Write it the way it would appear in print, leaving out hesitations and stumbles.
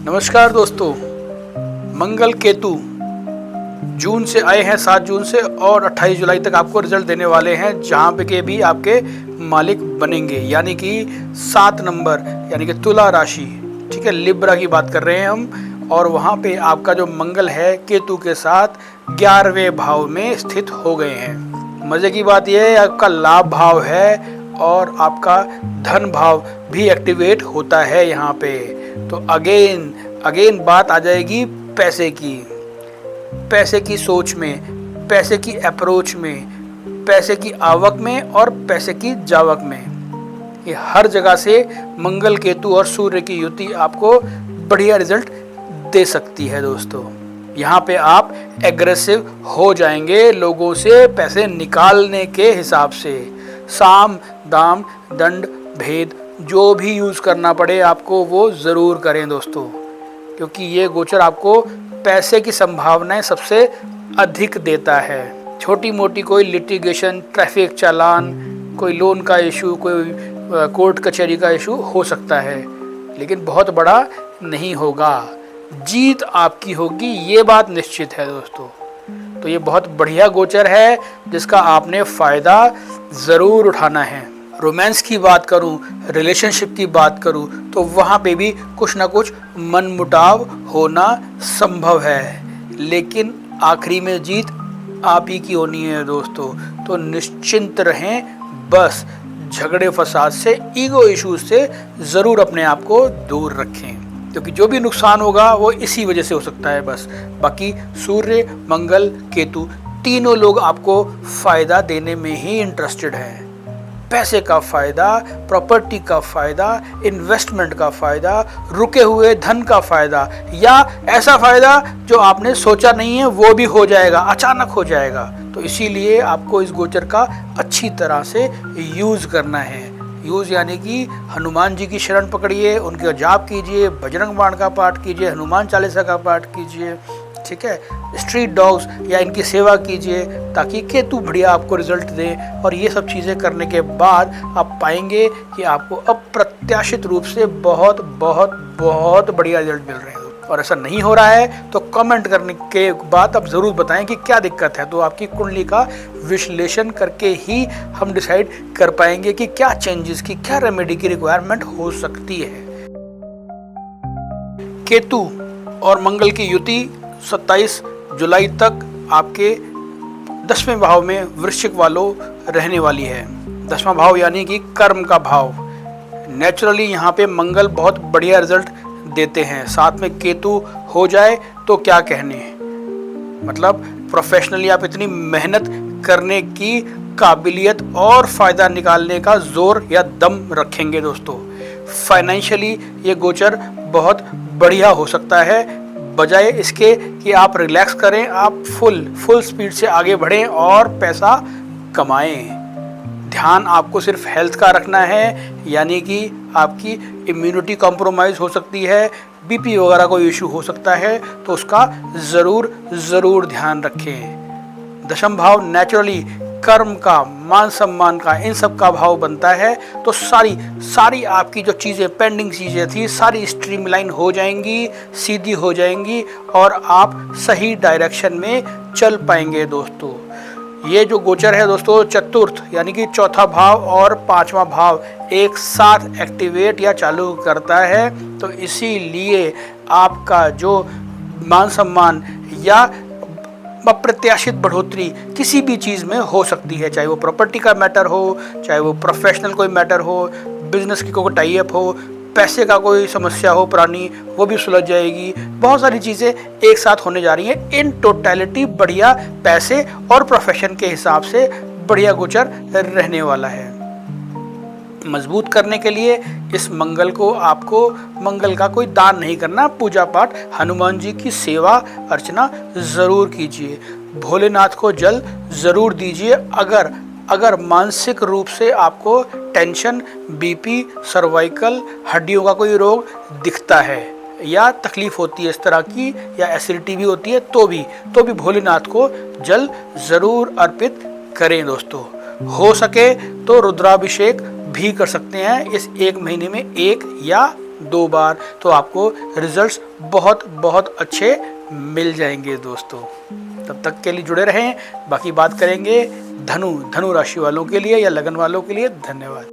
नमस्कार दोस्तों, मंगल केतु जून से आए हैं, 7 जून से, और 28 जुलाई तक आपको रिजल्ट देने वाले हैं, जहां पे के भी आपके मालिक बनेंगे। यानी कि 7 नंबर यानी कि तुला राशि, ठीक है, लिब्रा की बात कर रहे हैं हम। और वहां पे आपका जो मंगल है केतु के साथ 11वें भाव में स्थित हो गए हैं। मजे की बात यह है आपका लाभ भाव है और आपका धन भाव भी एक्टिवेट होता है यहाँ पे। तो अगेन बात आ जाएगी पैसे की सोच में, पैसे की अप्रोच में, पैसे की आवक में और पैसे की जावक में। ये हर जगह से मंगल केतु और सूर्य की युति आपको बढ़िया रिजल्ट दे सकती है दोस्तों। यहाँ पे आप एग्रेसिव हो जाएंगे लोगों से पैसे निकालने के हिसाब से। साम दाम दंड भेद जो भी यूज करना पड़े आपको वो जरूर करें दोस्तों, क्योंकि ये गोचर आपको पैसे की संभावनाएं सबसे अधिक देता है। छोटी मोटी कोई लिटिगेशन, ट्रैफिक चालान, कोई लोन का इशू, कोई कोर्ट कचहरी का इशू हो सकता है, लेकिन बहुत बड़ा नहीं होगा। जीत आपकी होगी, ये बात निश्चित है दोस्तों। तो ये बहुत बढ़िया गोचर है जिसका आपने फायदा जरूर उठाना है। रोमांस की बात करूं, रिलेशनशिप की बात करूं, तो वहां पे भी कुछ ना कुछ मनमुटाव होना संभव है, लेकिन आखिरी में जीत आप ही की होनी है दोस्तों। तो निश्चिंत रहें, बस झगड़े फसाद से, ईगो इश्यूज से जरूर अपने आप को दूर रखें, क्योंकि जो भी नुकसान होगा वो इसी वजह से हो सकता है बस। बाकी सूर्य, मंगल, केतु तीनों लोग आपको फायदा देने में ही इंटरेस्टेड हैं। पैसे का फायदा, प्रॉपर्टी का फायदा, इन्वेस्टमेंट का फायदा, रुके हुए धन का फायदा, या ऐसा फायदा जो आपने सोचा नहीं है वो भी हो जाएगा, अचानक हो जाएगा। तो इसीलिए आपको इस गोचर का अच्छी तरह से यूज करना है। यूज यानी कि हनुमान जी की शरण पकड़िए, उनका जाप कीजिए, बजरंग बाण का पाठ कीजिए, हनुमान चालीसा का पाठ कीजिए, ठीक है, स्ट्रीट डॉग्स या इनकी सेवा कीजिए, ताकि केतु बढ़िया आपको रिजल्ट दे। और ये सब चीज़ें करने के बाद आप पाएंगे कि आपको अप्रत्याशित रूप से बहुत बहुत बहुत बढ़िया रिजल्ट मिल रहे हैं। और ऐसा नहीं हो रहा है तो कमेंट करने के बाद आप ज़रूर बताएं कि क्या दिक्कत है। तो आपकी कुंडली का विश्लेषण करके ही हम डिसाइड कर पाएंगे कि क्या चेंजेस की, क्या रेमेडी की रिक्वायरमेंट हो सकती है। केतु और मंगल की युति 27 जुलाई तक आपके 10वें भाव में वृश्चिक वालों रहने वाली है। 10वां भाव यानी कि कर्म का भाव। नेचुरली यहाँ पे मंगल बहुत बढ़िया रिजल्ट देते हैं, साथ में केतु हो जाए तो क्या कहने। मतलब प्रोफेशनली आप इतनी मेहनत करने की काबिलियत और फायदा निकालने का जोर या दम रखेंगे दोस्तों। फाइनेंशियली ये गोचर बहुत बढ़िया हो सकता है, बजाय इसके कि आप रिलैक्स करें, आप फुल स्पीड से आगे बढ़ें और पैसा कमाएं। ध्यान आपको सिर्फ हेल्थ का रखना है, यानी कि आपकी इम्यूनिटी कॉम्प्रोमाइज़ हो सकती है, बीपी वगैरह कोई इशू हो सकता है, तो उसका ज़रूर ध्यान रखें। 10वां भाव नेचुरली कर्म का, मान सम्मान का, इन सब का भाव बनता है। तो सारी आपकी जो चीज़ें, पेंडिंग चीज़ें थी, सारी स्ट्रीमलाइन हो जाएंगी, सीधी हो जाएंगी और आप सही डायरेक्शन में चल पाएंगे दोस्तों। ये जो गोचर है दोस्तों, चतुर्थ यानी कि चौथा भाव और 5वां भाव एक साथ एक्टिवेट या चालू करता है। तो इसीलिए आपका जो मान सम्मान या अप्रत्याशित बढ़ोतरी किसी भी चीज़ में हो सकती है, चाहे वो प्रॉपर्टी का मैटर हो, चाहे वो प्रोफेशनल कोई मैटर हो, बिजनेस की कोई टाई अप हो, पैसे का कोई समस्या हो पुरानी, वो भी सुलझ जाएगी। बहुत सारी चीज़ें एक साथ होने जा रही हैं। इन टोटलिटी बढ़िया पैसे और प्रोफेशन के हिसाब से बढ़िया गोचर रहने वाला है। मजबूत करने के लिए इस मंगल को आपको मंगल का कोई दान नहीं करना, पूजा पाठ, हनुमान जी की सेवा अर्चना ज़रूर कीजिए, भोलेनाथ को जल ज़रूर दीजिए। अगर मानसिक रूप से आपको टेंशन, बीपी, सर्वाइकल, हड्डियों का कोई रोग दिखता है या तकलीफ होती है इस तरह की, या एसिडिटी भी होती है, तो भी भोलेनाथ को जल ज़रूर अर्पित करें दोस्तों। हो सके तो रुद्राभिषेक भी कर सकते हैं इस 1 महीने में 1 या 2 बार, तो आपको रिजल्ट्स बहुत बहुत अच्छे मिल जाएंगे दोस्तों। तब तक के लिए जुड़े रहें, बाकी बात करेंगे धनु राशि वालों के लिए या लगन वालों के लिए। धन्यवाद।